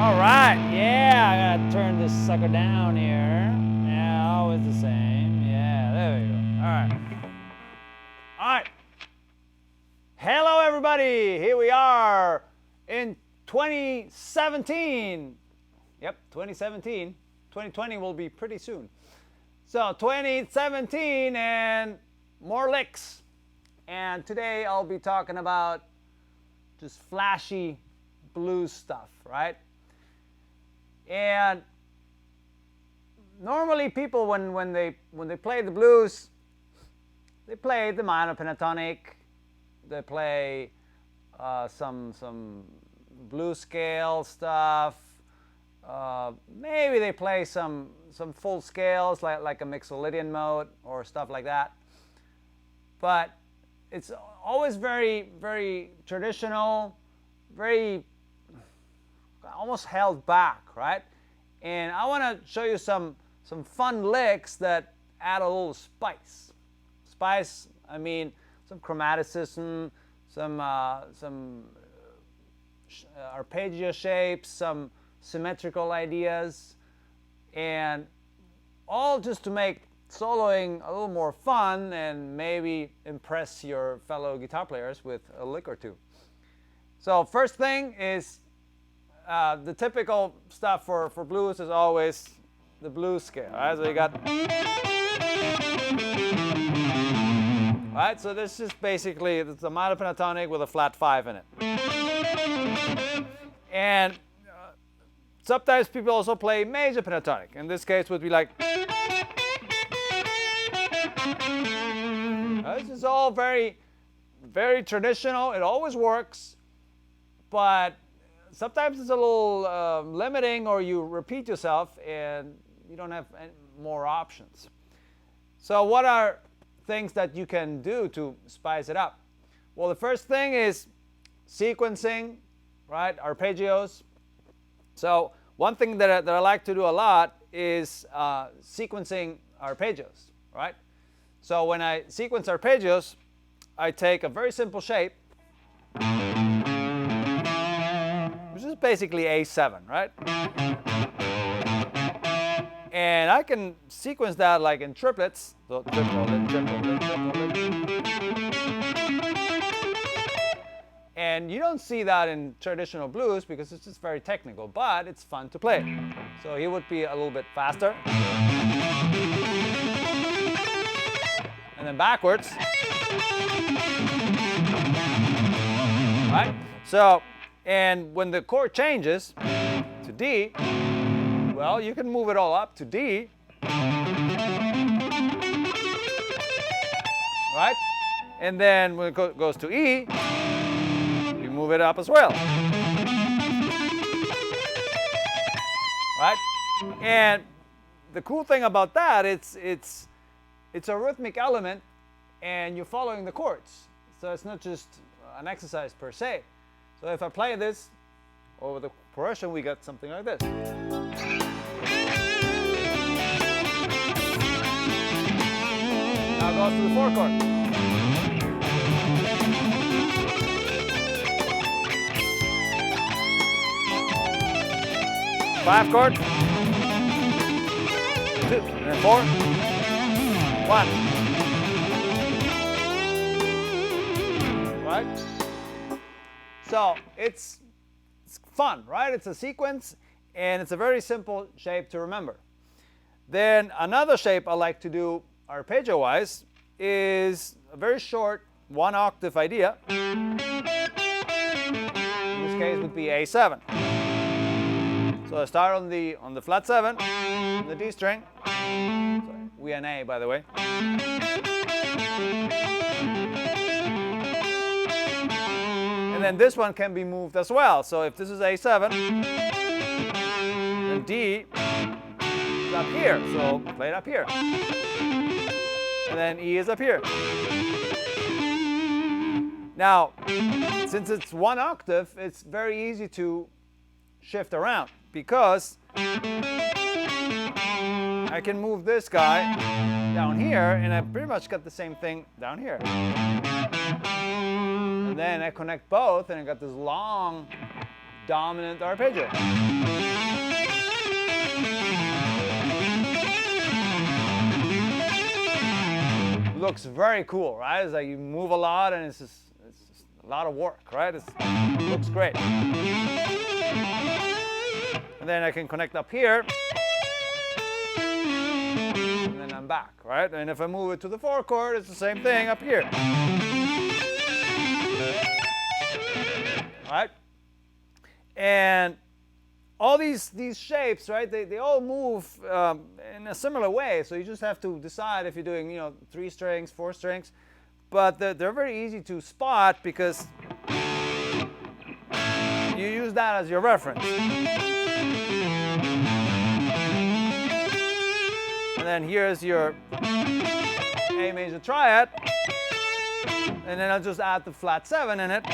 All right, yeah, I gotta turn this sucker down here. Yeah, always the same. Yeah, there we go. All right. All right. Hello, everybody. Here we are in 2017. Yep, 2017. 2020 will be pretty soon. So 2017 and more licks. And today I'll be talking about just flashy blues stuff, right? And normally people when they play the blues, they play the minor pentatonic, they play some blues scale stuff, maybe they play some full scales like a Mixolydian mode or stuff like that. But it's always very, very traditional, very almost held back, right? And I want to show you some fun licks that add a little spice. Spice, I mean some chromaticism, some arpeggio shapes, some symmetrical ideas, and all just to make soloing a little more fun and maybe impress your fellow guitar players with a lick or two. So first thing is the typical stuff for blues is always the blues scale. All right, so you got, right? So this is basically it's a minor pentatonic with a flat 5 in it. And sometimes people also play major pentatonic. In this case, would be like. This is all very, very traditional. It always works, but sometimes it's a little limiting, or you repeat yourself and you don't have any more options. So what are things that you can do to spice it up? Well, the first thing is sequencing, right? Arpeggios. So one thing that I like to do a lot is sequencing arpeggios, right? So when I sequence arpeggios, I take a very simple shape, which is basically A7, right? And I can sequence that like in triplets. So triplet, triplet, triplet. And you don't see that in traditional blues because it's just very technical, but it's fun to play. So he would be a little bit faster. And then backwards. Right? So, and when the chord changes to D, well, you can move it all up to D. Right? And then when it goes to E, you move it up as well. Right? And the cool thing about that, it's a rhythmic element and you're following the chords. So it's not just an exercise per se. So if I play this over the progression, we got something like this. Now it goes to the 4 chord. Five chord. 2, and then 4. 1. Right? So it's fun, right? It's a sequence and it's a very simple shape to remember. Then another shape I like to do arpeggio wise is a very short 1 octave idea. In this case would be A7. So I start on the flat 7, on the D string. Sorry, we an A, by the way. And then this one can be moved as well. So if this is A7, then D is up here. So play it up here. And then E is up here. Now, since it's 1 octave, it's very easy to shift around because I can move this guy down here and I pretty much got the same thing down here. And then I connect both and I got this long dominant arpeggio. looks very cool, right? It's like you move a lot and it's just a lot of work, right? It looks great. And then I can connect up here. And then I'm back, right? And if I move it to the 4 chord, it's the same thing up here. Right? And all these shapes, right? They all move in a similar way. So you just have to decide if you're doing, 3 strings, 4 strings. But they're very easy to spot because you use that as your reference. And then here's your A major triad. And then I'll just add the flat 7 in it.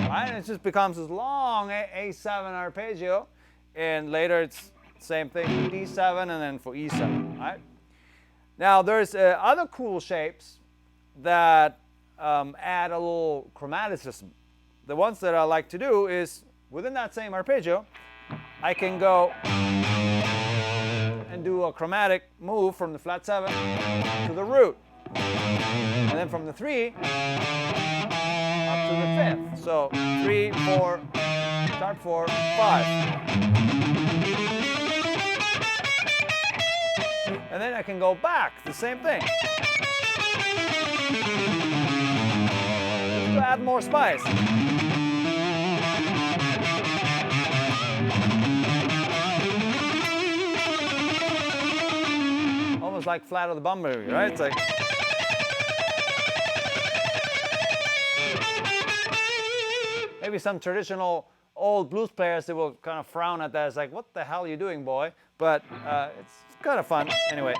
Right? And it just becomes this long A7 arpeggio. And later it's same thing for D7 and then for E7, right? Now there's other cool shapes that add a little chromaticism. The ones that I like to do is within that same arpeggio, I can go and do a chromatic move from the flat 7 to the root. And then from the 3 up to the 5th. So 3, 4, sharp 4, 5. And then I can go back, the same thing. Just to add more spice. Almost like Flight of the Bumblebee, right? It's like maybe some traditional old blues players, they will kind of frown at that. It's like, what the hell are you doing, boy? But it's kind of fun anyway.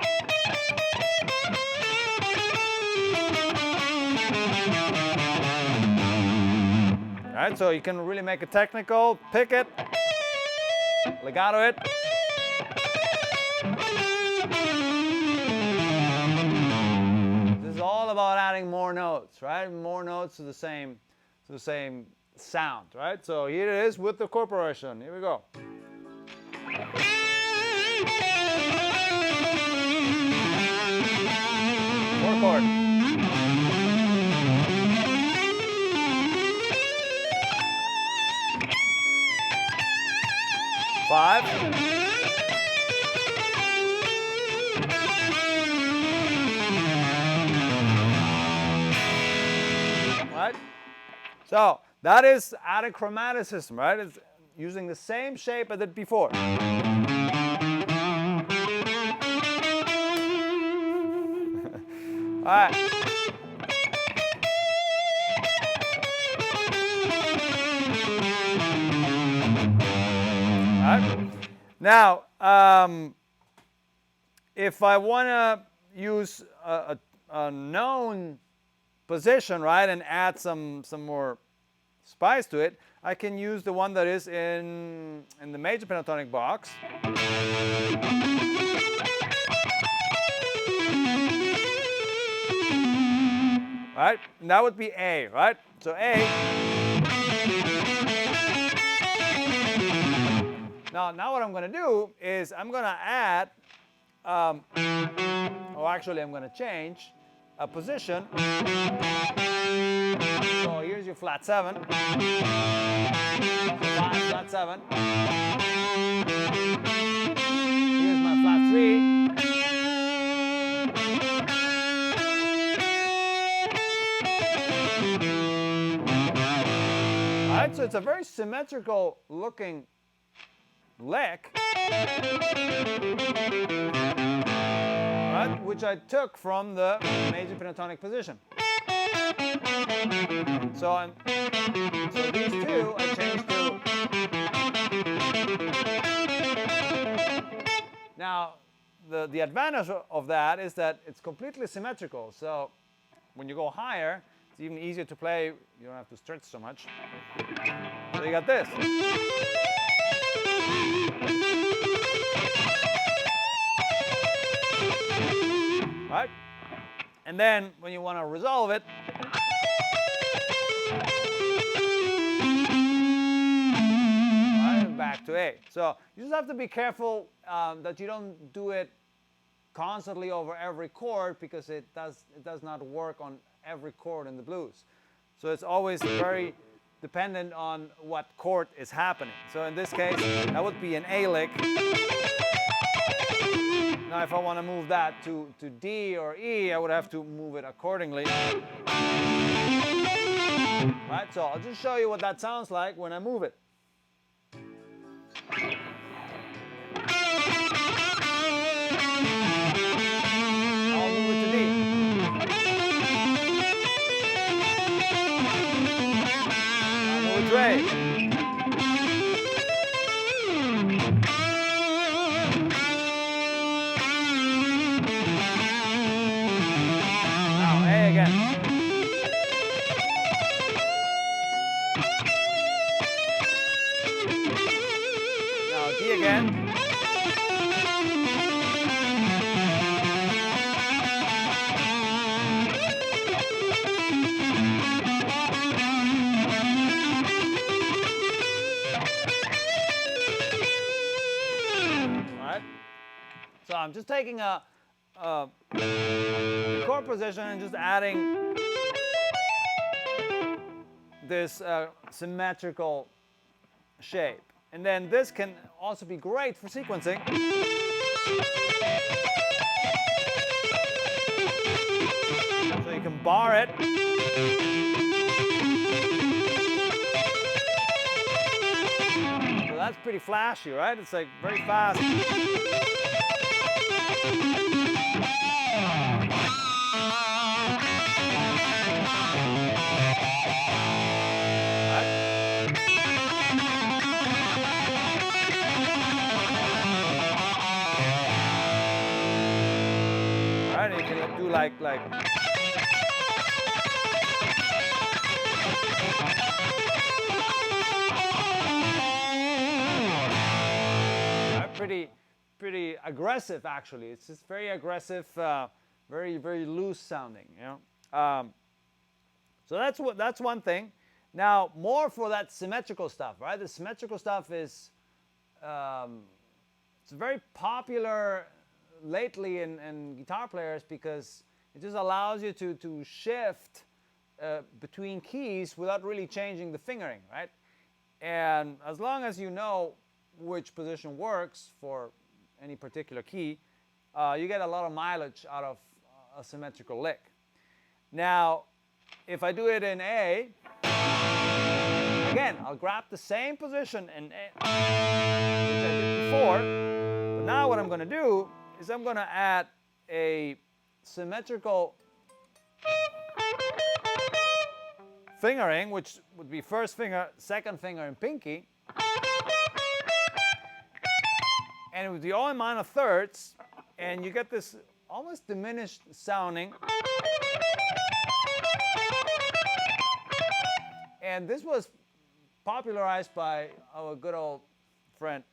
All right, so you can really make it technical, pick it, legato it. This is all about adding more notes, right? More notes to the same sound, right? So here it is with the corporation. Here we go. 4 chord. 5. Right? So that is added chromaticism, right? It's using the same shape as it before. All right. All right. Now, if I want to use a known position, right, and add some more spice to it, I can use the one that is in the major pentatonic box. Right? And that would be A, right? So A. Now what I'm going to do is I'm going to add, or actually I'm going to change a position. So here's your flat 7. 5, flat 7. Here's my flat 3. All right, so it's a very symmetrical looking lick, right, which I took from the major pentatonic position. So these two I changed to. Now, the advantage of that is that it's completely symmetrical. So when you go higher, it's even easier to play. You don't have to stretch so much. So you got this. Right? And then when you want to resolve it, right, to A. So you just have to be careful that you don't do it constantly over every chord, because it does not work on every chord in the blues. So it's always very dependent on what chord is happening. So in this case, that would be an A lick. Now if I want to move that to D or E, I would have to move it accordingly. Right, so I'll just show you what that sounds like when I move it. I'll move it to D. I'll move it to A. Now A again. Again. All right. So I'm just taking a chord position and just adding this symmetrical shape. And then this can also be great for sequencing. So you can bar it. So that's pretty flashy, right? It's like very fast. You can do like pretty aggressive, actually. It's just very aggressive, very loose sounding, you know. So that's one thing. Now more for that symmetrical stuff, right? The symmetrical stuff is it's very popular lately in guitar players, because it just allows you to shift between keys without really changing the fingering, right? And as long as you know which position works for any particular key, you get a lot of mileage out of a symmetrical lick. Now, if I do it in A, again, I'll grab the same position in A, which I did before, but now what I'm going to do is I'm going to add a symmetrical fingering, which would be first finger, second finger, and pinky. And it would be all in minor thirds, and you get this almost diminished sounding. And this was popularized by our good old friend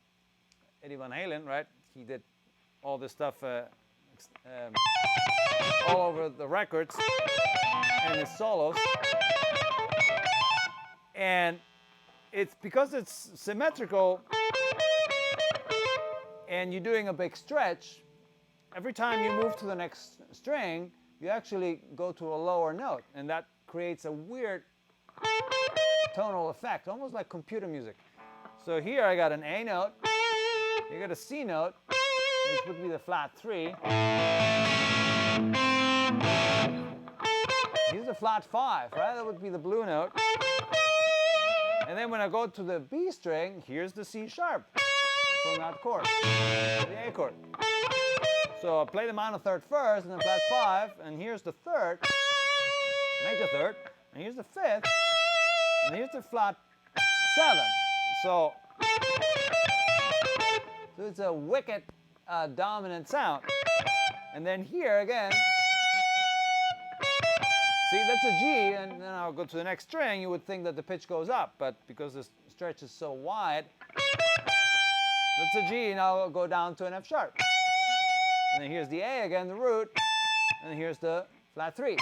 Eddie Van Halen, right? He did all this stuff all over the records and his solos. And it's because it's symmetrical and you're doing a big stretch, every time you move to the next string, you actually go to a lower note, and that creates a weird tonal effect, almost like computer music. So here I got an A note, you got a C note, which would be the flat 3. Here's the flat 5, right? That would be the blue note. And then when I go to the B string, here's the C sharp from that chord, the A chord. So I play the minor third first, and then flat 5, and here's the third, major third, and here's the fifth, and here's the flat 7. So it's a wicked dominant sound. And then here again, see, that's a G, and then I'll go to the next string. You would think that the pitch goes up, but because the stretch is so wide, that's a G, and I'll go down to an F sharp. And then here's the A again, the root, and here's the flat 3.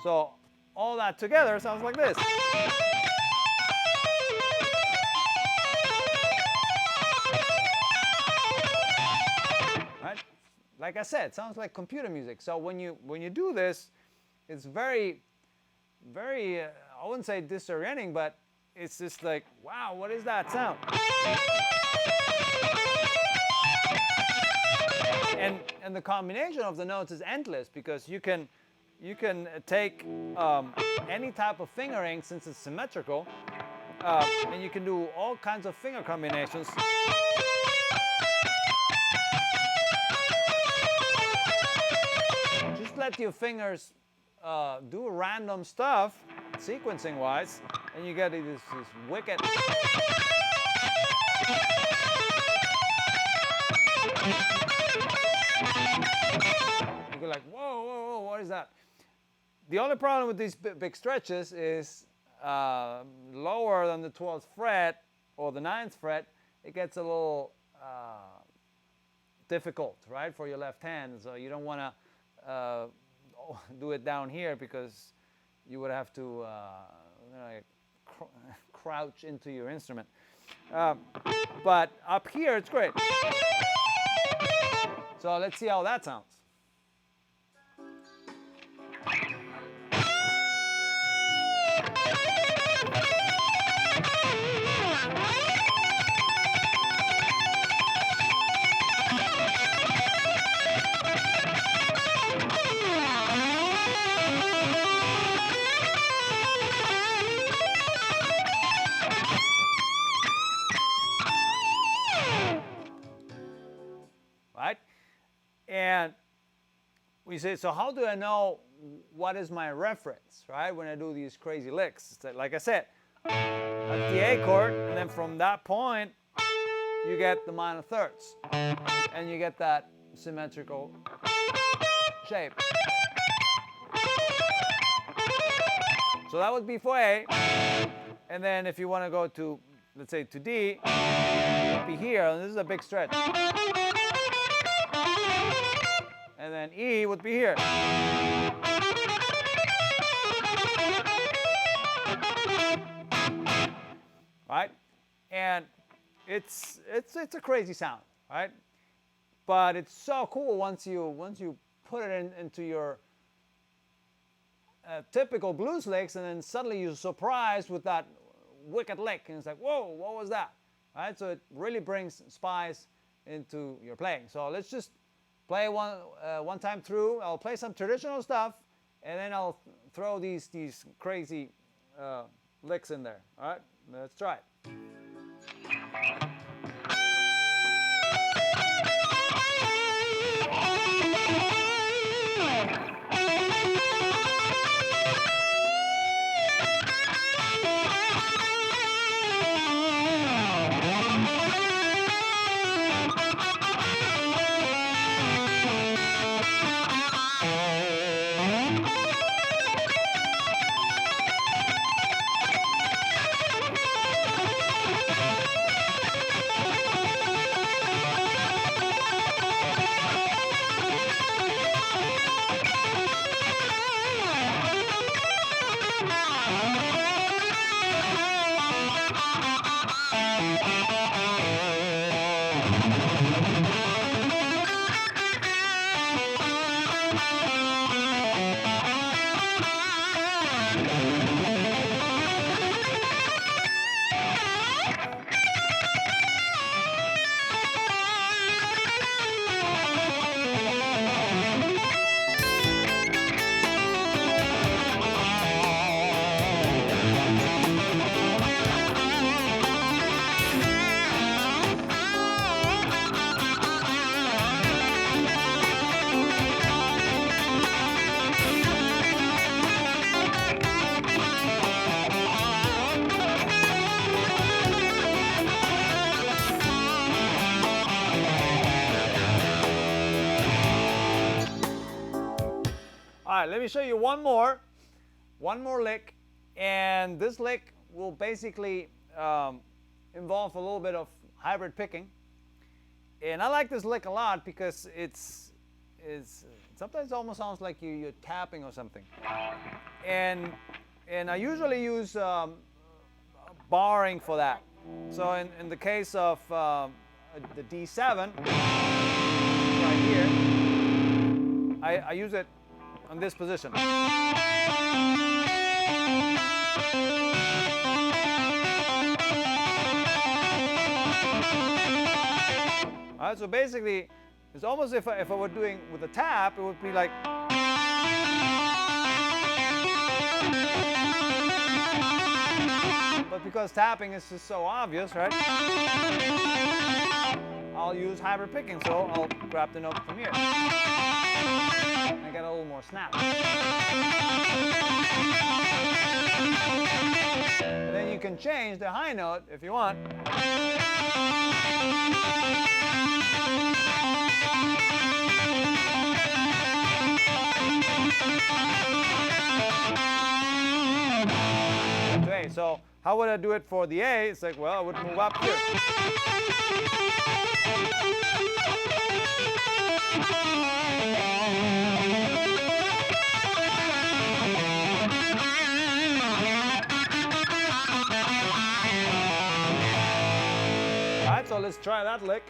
So all that together sounds like this. like I said, it sounds like computer music. So when you do this, it's very, very, I wouldn't say disorienting, but it's just like, wow, what is that sound? And the combination of the notes is endless, because you can take any type of fingering, since it's symmetrical, and you can do all kinds of finger combinations. Just let your fingers do random stuff, sequencing wise, and you get this wicked. You go like, whoa, whoa, whoa, what is that? The only problem with these big stretches is lower than the 12th fret or the 9th fret, it gets a little difficult, right, for your left hand. So you don't want to do it down here, because you would have to crouch into your instrument. But up here, it's great. So let's see how that sounds. Right? And we say, so how do I know what is my reference, right, when I do these crazy licks? It's like I said, that's the A chord, and then from that point, you get the minor thirds, and you get that symmetrical shape. So that would be for A, and then if you want to go to, let's say, to D, it would be here, and this is a big stretch. And then E would be here. Right? And it's a crazy sound, right? But it's so cool once you put it into your typical blues licks, and then suddenly you're surprised with that wicked lick, and it's like, whoa, what was that? Right? So it really brings spice into your playing. So let's just play one time through. I'll play some traditional stuff, and then I'll throw these crazy licks in there. All right, let's try it. All right, let me show you one more lick, and this lick will basically involve a little bit of hybrid picking. And I like this lick a lot because it's sometimes almost sounds like you're tapping or something. And I usually use barring for that. So in the case of the D7, right here, I use it in this position. Alright, so basically, it's almost if I were doing with a tap, it would be like. But because tapping is just so obvious, right? I'll use hybrid picking, so I'll grab the note from here. I get a little more snap. And then you can change the high note if you want. Okay, so how would I do it for the A? It's like, well, I would move up here. All right, so let's try that lick.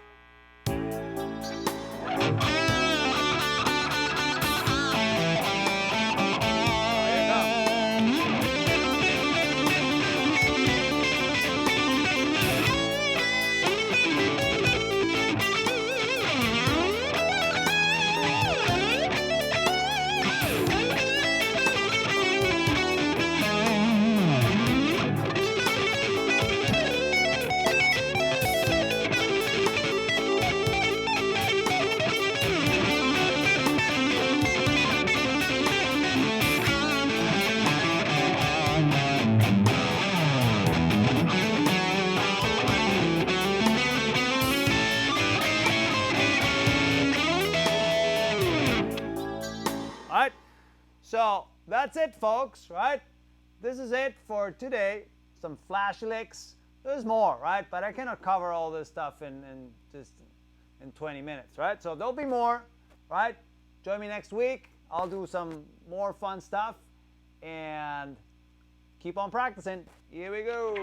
Alright, so that's it, folks, right? This is it for today. Some flash licks. There's more, right? But I cannot cover all this stuff in 20 minutes, right? So there'll be more, right? Join me next week. I'll do some more fun stuff and keep on practicing. Here we go.